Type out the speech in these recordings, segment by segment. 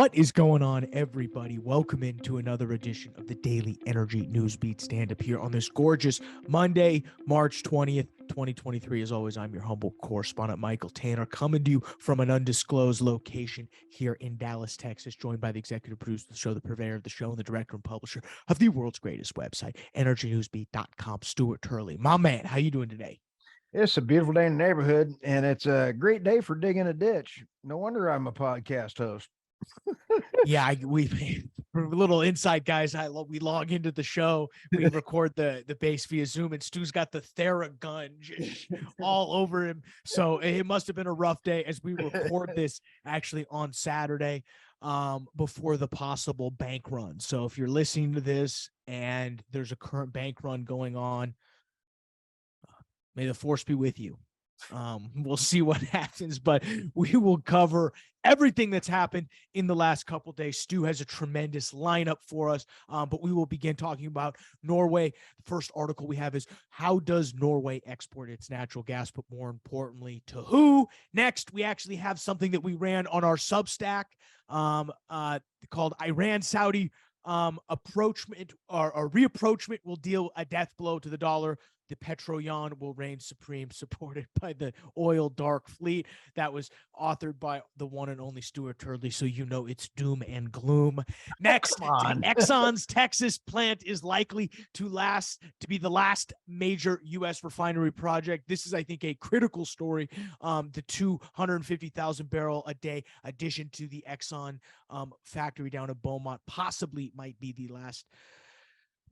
What is going on, everybody? Welcome into another edition of the Daily Energy Newsbeat Stand-Up here on this gorgeous Monday, March 20th, 2023. As always, I'm your humble correspondent, Michael Tanner, coming to you from an undisclosed location here in Dallas, Texas, joined by the executive producer of the show, the purveyor of the show, and the director and publisher of the world's greatest website, energynewsbeat.com, Stuart Turley. My man, how you doing today? It's a beautiful day in the neighborhood, and it's a great day for digging a ditch. No wonder I'm a podcast host. Yeah, for a little insight, guys. We log into the show, we record the base via Zoom, and Stu's got the Theragun just all over him. So it must have been a rough day as we record this actually on Saturday, before the possible bank run. So if you're listening to this and there's a current bank run going on, may the force be with you. We'll see what happens, but we will cover everything that's happened in the last couple of days. Stu has a tremendous lineup for us, but we will begin talking about Norway. The first article we have is, how does Norway export its natural gas, but more importantly, to who? Next, we actually have something that we ran on our Substack called Iran-Saudi approachment or reapproachment will deal a death blow to the dollar. The petroleum will reign supreme, supported by the oil dark fleet. That was authored by the one and only Stuart Turley, so you know it's doom and gloom. Next, Exxon's Texas plant is likely to be the last major U.S. refinery project. This is, I think, a critical story. The 250,000 barrel a day addition to the Exxon factory down in Beaumont possibly might be the last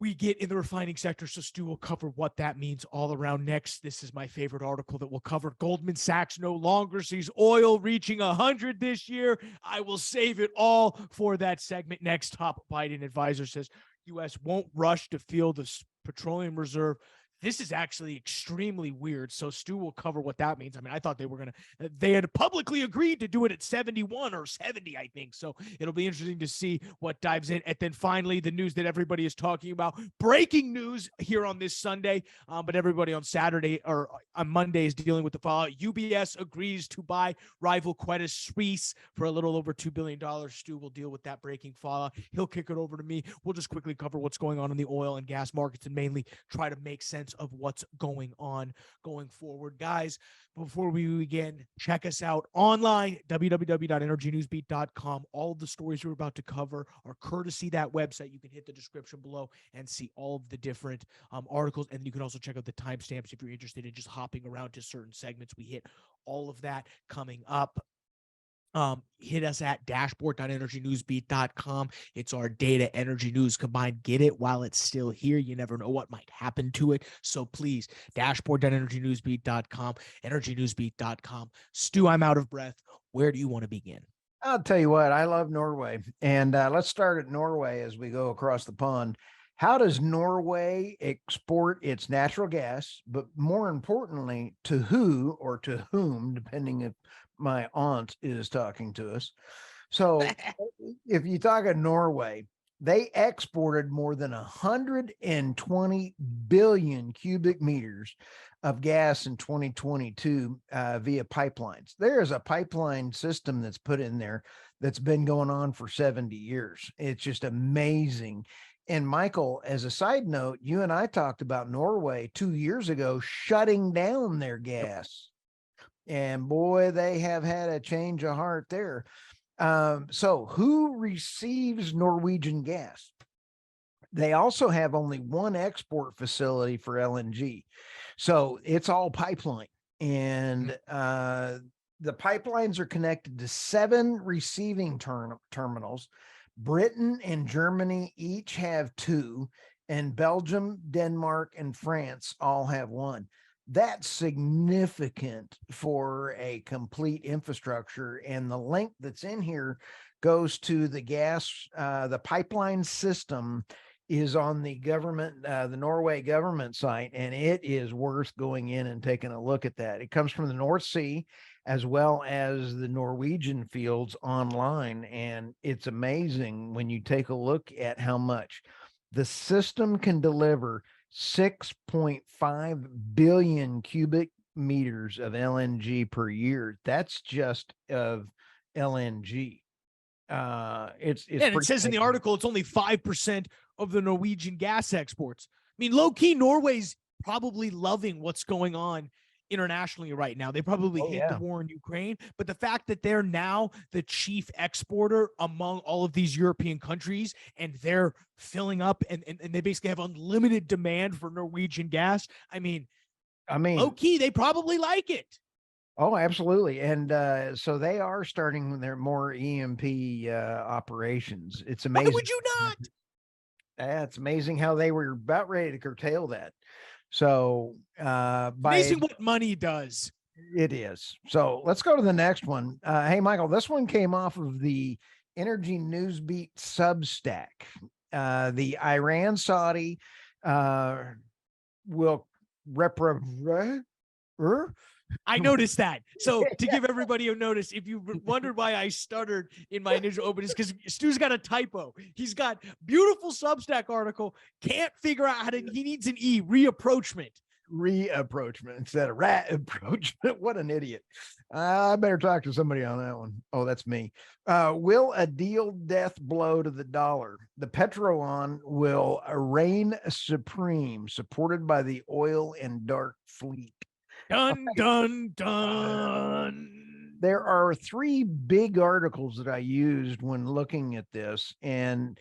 we get in the refining sector. So Stu will cover what that means all around next. This is my favorite article that we'll cover. Goldman Sachs no longer sees oil reaching 100 this year. I will save it all for that segment next. Top Biden advisor says U.S. won't rush to fill the petroleum reserve. This is actually extremely weird. So Stu will cover what that means. I mean, I thought they had publicly agreed to do it at 71 or 70, I think. So it'll be interesting to see what dives in. And then finally, the news that everybody is talking about, breaking news here on this Sunday. But everybody on Saturday or on Monday is dealing with the fallout. UBS agrees to buy rival Credit Suisse for a little over $2 billion. Stu will deal with that breaking fallout. He'll kick it over to me. We'll just quickly cover what's going on in the oil and gas markets and mainly try to make sense of what's going on going forward. Guys, before we begin, check us out online, www.energynewsbeat.com. All of the stories we're about to cover are courtesy that website. You can hit the description below and see all of the different articles, and you can also check out the timestamps if you're interested in just hopping around to certain segments. We hit all of that coming up. Hit us at dashboard.energynewsbeat.com. It's our data energy news combined. Get it while it's still here. You never know what might happen to it. So please, dashboard.energynewsbeat.com, energynewsbeat.com. Stu, I'm out of breath. Where do you want to begin? I'll tell you what, I love Norway. And let's start at Norway as we go across the pond. How does Norway export its natural gas, but more importantly, to who or to whom, depending if my aunt is talking to us. So if you talk of Norway, they exported more than 120 billion cubic meters of gas in 2022 via pipelines. There is a pipeline system that's put in there that's been going on for 70 years. It's just amazing. And Michael, as a side note, you and I talked about Norway 2 years ago shutting down their gas. And boy, they have had a change of heart there. So who receives Norwegian gas? They also have only one export facility for LNG. So it's all pipeline. And the pipelines are connected to 7 receiving terminals. Britain and Germany each have 2, and Belgium, Denmark, and France all have 1. That's significant for a complete infrastructure. And the link that's in here goes to the gas, the pipeline system is on the government, the Norway government site, and it is worth going in and taking a look at that. It comes from the North Sea as well as the Norwegian fields online. And it's amazing when you take a look at how much the system can deliver. 6.5 billion cubic meters of LNG per year. That's just of LNG. It's And it says in the article it's only 5% of the Norwegian gas exports. I mean, low key, Norway's probably loving what's going on internationally right now. They probably hate the war in Ukraine, but the fact that they're now the chief exporter among all of these European countries, and they're filling up and they basically have unlimited demand for Norwegian gas. I mean, low key, they probably like it. Oh, absolutely. And so they are starting their more EMP operations. It's amazing. Why would you not? It's amazing how they were about ready to curtail that. So amazing what money does. It is. So let's go to the next one. Hey, Michael, this one came off of the Energy Newsbeat Substack. The Iran Saudi will I noticed that. So to give everybody a notice, if you wondered why I stuttered in my initial opening, because Stu's got a typo. He's got beautiful Substack article, can't figure out how to, he needs an E, reapproachment instead of rat approachment. What an idiot. I better talk to somebody on that one. Oh, that's me. Will a deal death blow to the dollar? The petro will reign supreme, supported by the oil and dark fleet. Dun, dun, dun. There are 3 big articles that I used when looking at this, and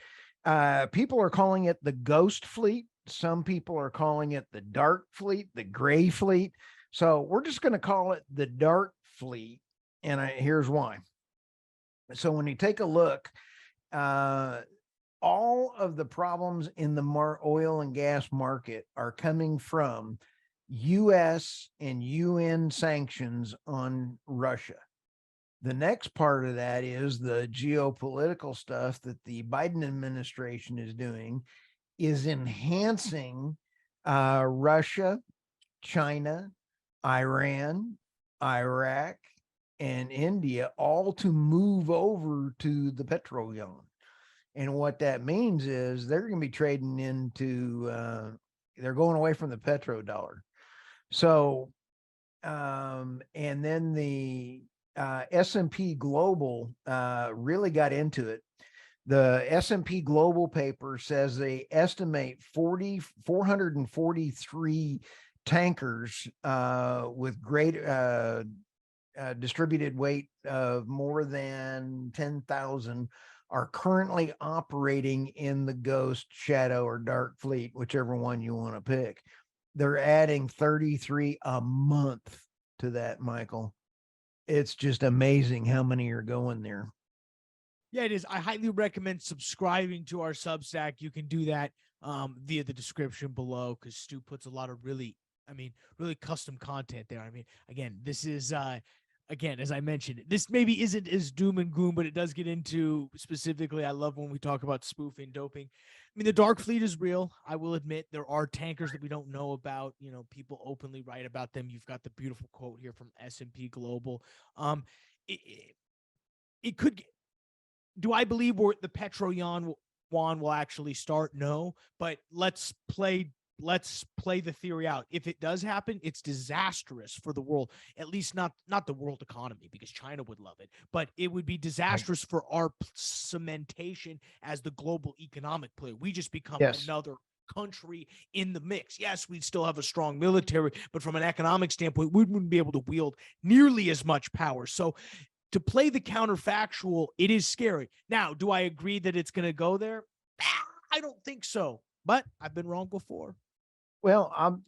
people are calling it the ghost fleet. Some people are calling it the dark fleet, the gray fleet. So we're just going to call it the dark fleet. And here's why. So when you take a look, all of the problems in the oil and gas market are coming from U.S. and UN sanctions on Russia. The next part of that is the geopolitical stuff that the Biden administration is doing, is enhancing Russia, China, Iran, Iraq, and India all to move over to the petroleum. And what that means is they're going to be trading into, they're going away from the petrodollar. So, and then the S&P Global really got into it. The S&P Global paper says they estimate 443 tankers with great distributed weight of more than 10,000 are currently operating in the ghost, shadow, or dark fleet, whichever one you want to pick. They're adding 33 a month to that, Michael. It's just amazing how many are going there. Yeah, it is. I highly recommend subscribing to our Substack. You can do that via the description below, because Stu puts a lot of really custom content there. I mean, again, this is, again, as I mentioned, this maybe isn't as doom and gloom, but it does get into specifically, I love when we talk about spoofing, doping. I mean, the dark fleet is real. I will admit there are tankers that we don't know about. You know, people openly write about them. You've got the beautiful quote here from S&P Global. It could get, do I believe the petro-yuan will actually start? No, but let's play the theory out. If it does happen, it's disastrous for the world, at least not the world economy, because China would love it, but it would be disastrous for our cementation as the global economic player. We just become another country in the mix. Yes, we'd still have a strong military, but from an economic standpoint, we wouldn't be able to wield nearly as much power. So to play the counterfactual, it is scary. Now, do I agree that it's going to go there? I don't think so, but I've been wrong before. Well,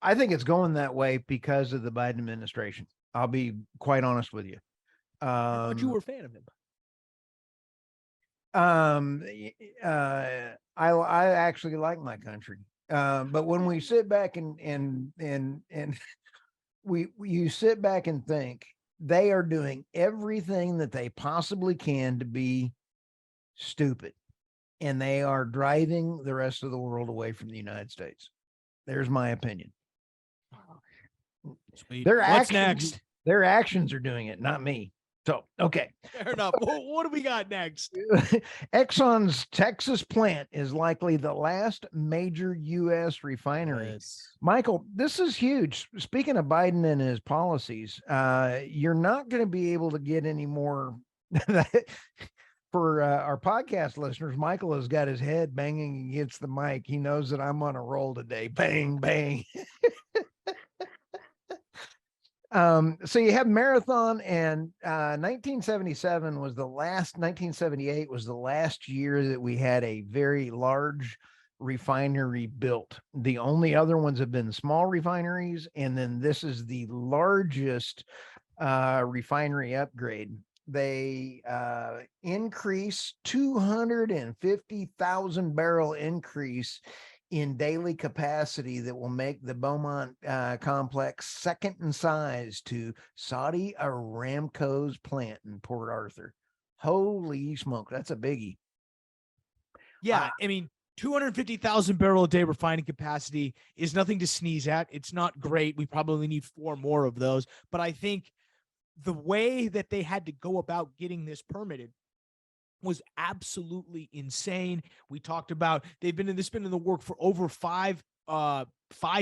I think it's going that way because of the Biden administration. I'll be quite honest with you. But you were a fan of him. I actually like my country. But when we sit back and you sit back and think, they are doing everything that they possibly can to be stupid, and they are driving the rest of the world away from the United States. There's my opinion. Sweet. What's next? Their actions are doing it, not me. So, okay. Fair enough. What do we got next? Exxon's Texas plant is likely the last major U.S. refinery. Yes. Michael, this is huge. Speaking of Biden and his policies, you're not going to be able to get any more for our podcast listeners, Michael has got his head banging against the mic. He knows that I'm on a roll today. Bang, bang. So you have Marathon, and 1977 was the last, 1978 was the last year that we had a very large refinery built. The only other ones have been small refineries, and then this is the largest refinery upgrade. They increase 250,000 barrel increase in daily capacity that will make the Beaumont complex second in size to Saudi Aramco's plant in Port Arthur. Holy smoke, that's a biggie. Yeah, I mean, 250,000 barrel a day refining capacity is nothing to sneeze at. It's not great. We probably need 4 more of those. But I think the way that they had to go about getting this permitted was absolutely insane. We talked about they've been in the work for over 5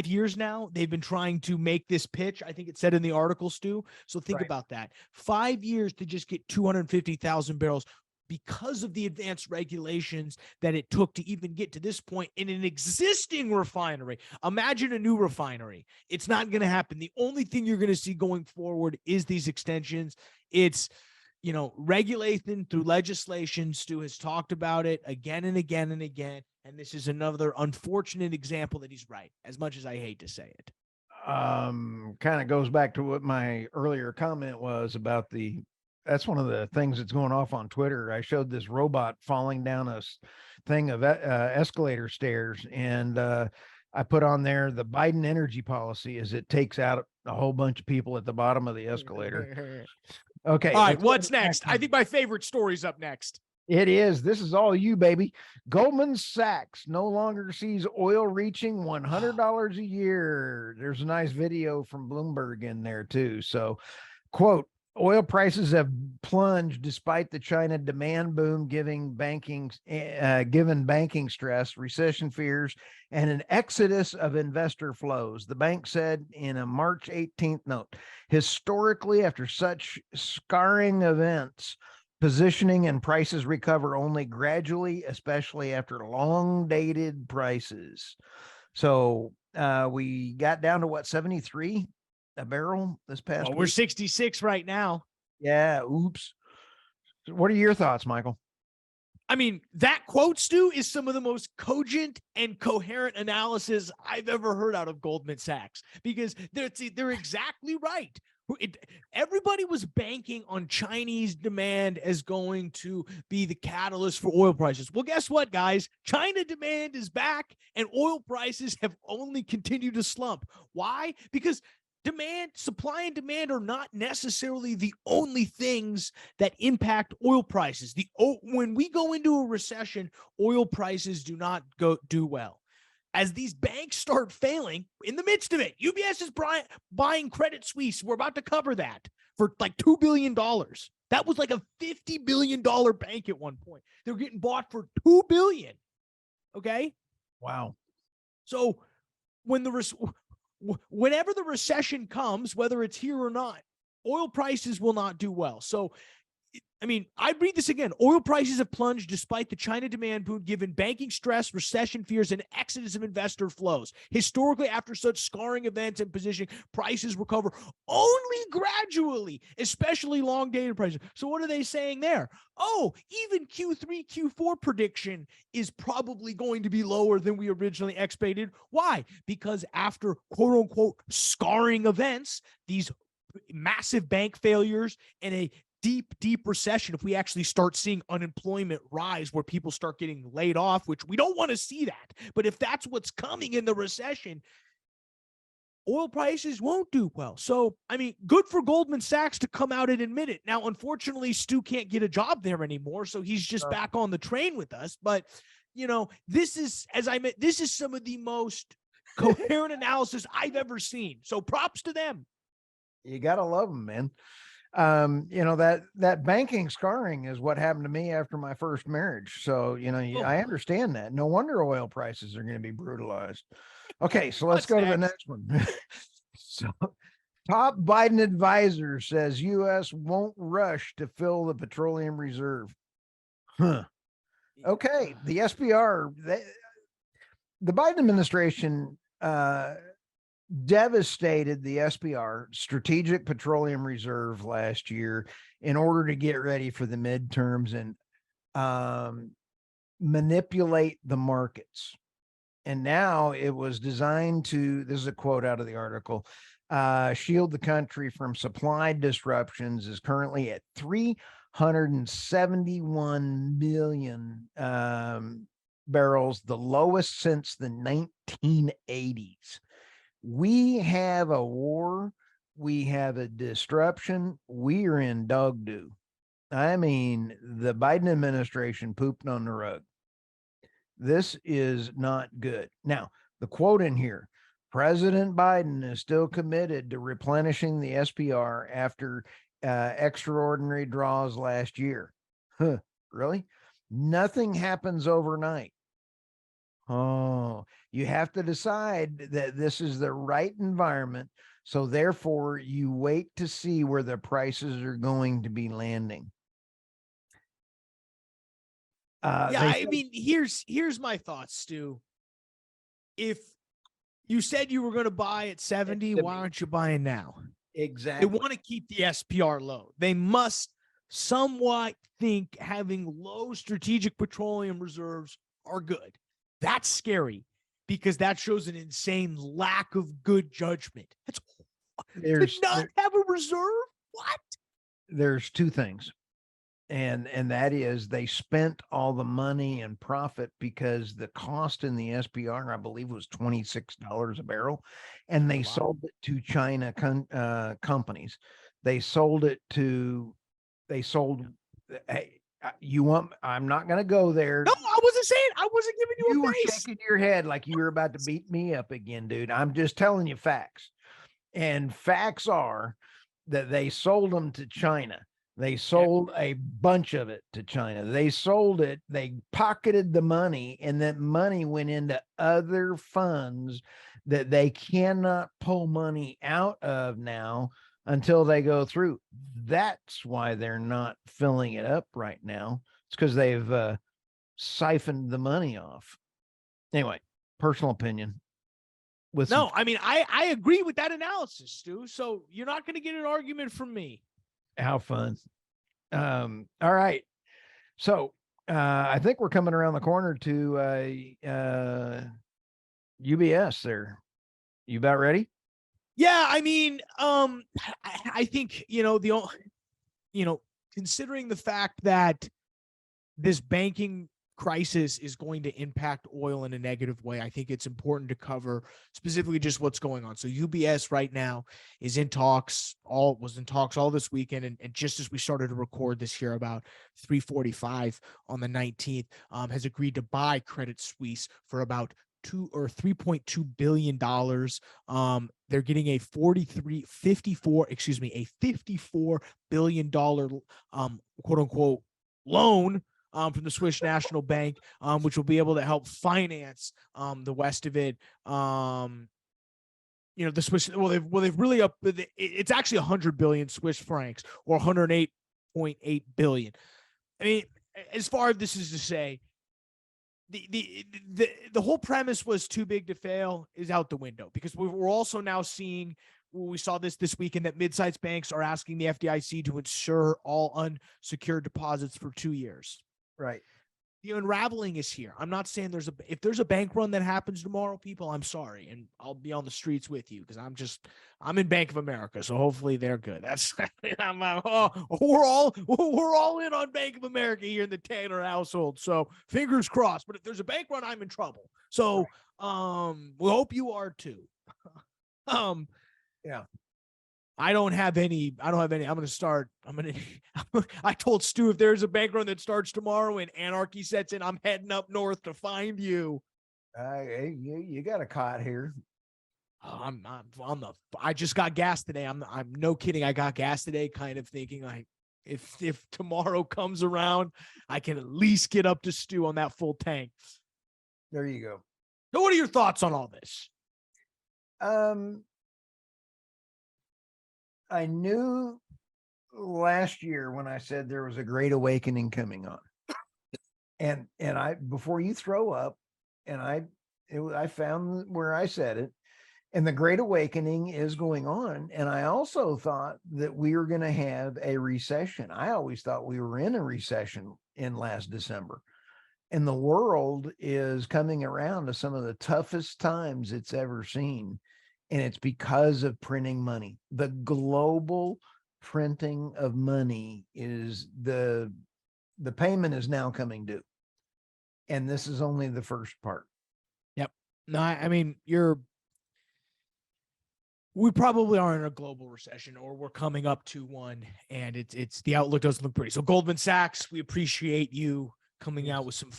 years now. They've been trying to make this pitch. I think it said in the article, Stu. So think about that. 5 years to just get 250,000 barrels because of the advanced regulations that it took to even get to this point in an existing refinery. Imagine a new refinery. It's not going to happen. The only thing you're going to see going forward is these extensions. It's, you know, regulation through legislation. Stu has talked about it again and again and again. And this is another unfortunate example that he's right, as much as I hate to say it. Kind of goes back to what my earlier comment was about that's one of the things that's going off on Twitter. I showed this robot falling down a thing of escalator stairs, and I put on there the Biden energy policy is it takes out a whole bunch of people at the bottom of the escalator. Okay. All right. What's next? I think my favorite story's up next. It is. This is all you, baby. Goldman Sachs no longer sees oil reaching $100 a year. There's a nice video from Bloomberg in there too. So, quote, oil prices have plunged despite the China demand boom, given banking stress, recession fears, and an exodus of investor flows. The bank said in a March 18th note, historically, after such scarring events, positioning and prices recover only gradually, especially after long-dated prices. So we got down to what, 73 a barrel this past week? We're 66 right now. Yeah, oops. What are your thoughts, Michael? I mean, that quote, Stu, is some of the most cogent and coherent analysis I've ever heard out of Goldman Sachs, because they're exactly right. Everybody was banking on Chinese demand as going to be the catalyst for oil prices. Well, guess what, guys? China demand is back, and oil prices have only continued to slump. Why? Because supply and demand are not necessarily the only things that impact oil prices. When we go into a recession, oil prices do not do well. As these banks start failing in the midst of it, UBS is buying Credit Suisse. We're about to cover that for like $2 billion. That was like a $50 billion bank at one point. They're getting bought for $2 billion. Okay. Wow. So whenever the recession comes, whether it's here or not, oil prices will not do well. So, I mean, I read this again. Oil prices have plunged despite the China demand boom, given banking stress, recession fears, and exodus of investor flows. Historically, after such scarring events and positioning, prices recover only gradually, especially long-dated prices. So what are they saying there? Oh, even Q3, Q4 prediction is probably going to be lower than we originally expected. Why? Because after quote-unquote scarring events, these massive bank failures and a deep recession, if we actually start seeing unemployment rise where people start getting laid off, which we don't want to see that, but if that's what's coming in the recession, oil prices won't do well. So, I mean, good for Goldman Sachs to come out and admit it. Now, unfortunately, Stu can't get a job there anymore, so he's just back on the train with us. But, you know, this is some of the most coherent analysis I've ever seen. So props to them. You got to love them, man. You know, that banking scarring is what happened to me after my first marriage. So, you know, I understand that. No wonder oil prices are going to be brutalized. Okay, so let's go to the next one. So, top Biden advisor says U.S. won't rush to fill the petroleum reserve. Huh. Okay. The SPR, the Biden administration devastated the SPR, Strategic Petroleum Reserve, last year in order to get ready for the midterms and manipulate the markets. And now it was designed to, this is a quote out of the article, shield the country from supply disruptions, is currently at 371 million barrels, the lowest since the 1980s. We have a war. We have a disruption. We are in dog do. I mean, the Biden administration pooped on the rug. This is not good. Now, the quote in here, President Biden is still committed to replenishing the SPR after extraordinary draws last year. Huh, really? Nothing happens overnight. Oh, you have to decide that this is the right environment. So therefore, you wait to see where the prices are going to be landing. I mean, here's my thoughts, Stu. If you said you were going to buy at 70, why aren't you buying now? Exactly. They want to keep the SPR low. They must somewhat think having low strategic petroleum reserves are good. That's scary because that shows an insane lack of good judgment. That's to not have a reserve. What? There's two things. And that is they spent all the money and profit because the cost in the SPR, I believe, was $26 a barrel, and they sold it to China companies. They sold it to, hey, you want, I'm not going to go there. No, I wasn't saying, I wasn't giving you a face. You were shaking your head like you were about to beat me up again, dude. I'm just telling you facts. And facts are that they sold them to China. They sold a bunch of it to China. They sold it, they pocketed the money, and that money went into other funds that they cannot pull money out of now until they go through. That's why they're not filling it up right now. It's because they've siphoned the money off. Anyway, personal opinion. I mean, I agree with that analysis, Stu. So you're not going to get an argument from me. How fun. All right. So I think we're coming around the corner to UBS there. You about ready? Yeah, I mean, I think, considering the fact that this banking crisis is going to impact oil in a negative way, I think it's important to cover specifically just what's going on. So UBS right now is in talks, was in talks all this weekend. And just as we started to record this here about 3:45 on the 19th, has agreed to buy Credit Suisse for about $3.2 billion. They're getting a $54 billion quote unquote loan from the Swiss National Bank, which will be able to help finance the rest of it. The Swiss, they've really up. It's actually 100 billion Swiss francs, or 108.8 billion. I mean, as far as this is to say, the whole premise was too big to fail is out the window, because we're also now seeing, we saw this weekend, that mid-sized banks are asking the FDIC to insure all unsecured deposits for 2 years. Right. The unraveling is here. I'm not saying if there's a bank run that happens tomorrow, people, I'm sorry, and I'll be on the streets with you, because I'm in Bank of America, so hopefully they're good. That's we're all in on Bank of America here in the Taylor household, so fingers crossed. But if there's a bank run, I'm in trouble. So we hope you are too. Yeah. I don't have any. I told Stu, if there's a bank run that starts tomorrow and anarchy sets in, I'm heading up north to find you. You got a cot here. I just got gas today. I'm no kidding. I got gas today, kind of thinking like, if tomorrow comes around, I can at least get up to Stu on that full tank. There you go. So what are your thoughts on all this? I knew last year when I said there was a great awakening coming on. And I, before you throw up, and I found where I said it, and the Great Awakening is going on. And I also thought that we were going to have a recession. I always thought we were in a recession in last December. And the world is coming around to some of the toughest times it's ever seen. And it's because of printing money. The global printing of money is the payment is now coming due. And this is only the first part. Yep. No, I mean, we probably are in a global recession, or we're coming up to one, and it's the outlook doesn't look pretty. So Goldman Sachs, we appreciate you coming out with some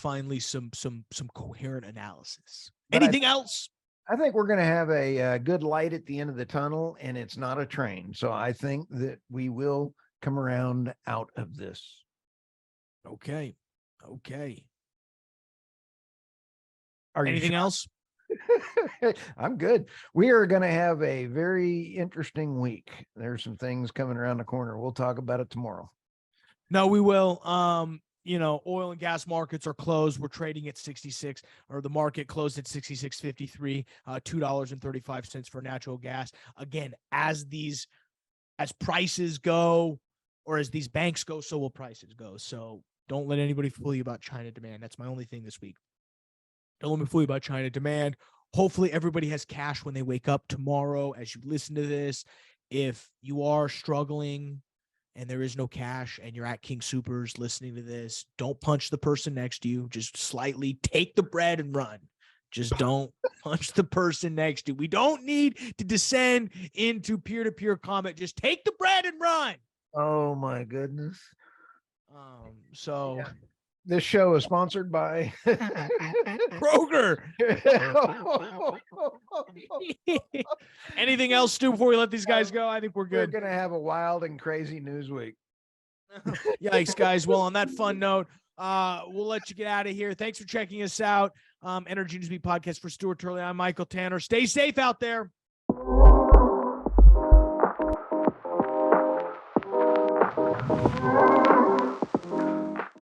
coherent analysis. But anything else? I think we're going to have a good light at the end of the tunnel, and it's not a train. So I think that we will come around out of this. Okay. Are anything else? I'm good. We are going to have a very interesting week. There's some things coming around the corner. We'll talk about it tomorrow. No, we will. Oil and gas markets are closed. We're trading at 66, or the market closed at 66.53, $2.35 for natural gas. Again, as prices go, or as these banks go, so will prices go. So don't let anybody fool you about China demand. That's my only thing this week. Don't let me fool you about China demand. Hopefully everybody has cash when they wake up tomorrow as you listen to this. If you are struggling and there is no cash and you're at King Soopers listening to this, don't punch the person next to you. Just slightly take the bread and run. Just don't punch the person next to you. We don't need to descend into peer-to-peer comment. Just take the bread and run. Oh my goodness. Yeah. This show is sponsored by Kroger. Anything else, Stu, before we let these guys go? I think we're good. We're going to have a wild and crazy news week. Yikes, guys. Well, on that fun note, we'll let you get out of here. Thanks for checking us out. Energy Newsbeat Podcast for Stuart Turley. I'm Michael Tanner. Stay safe out there.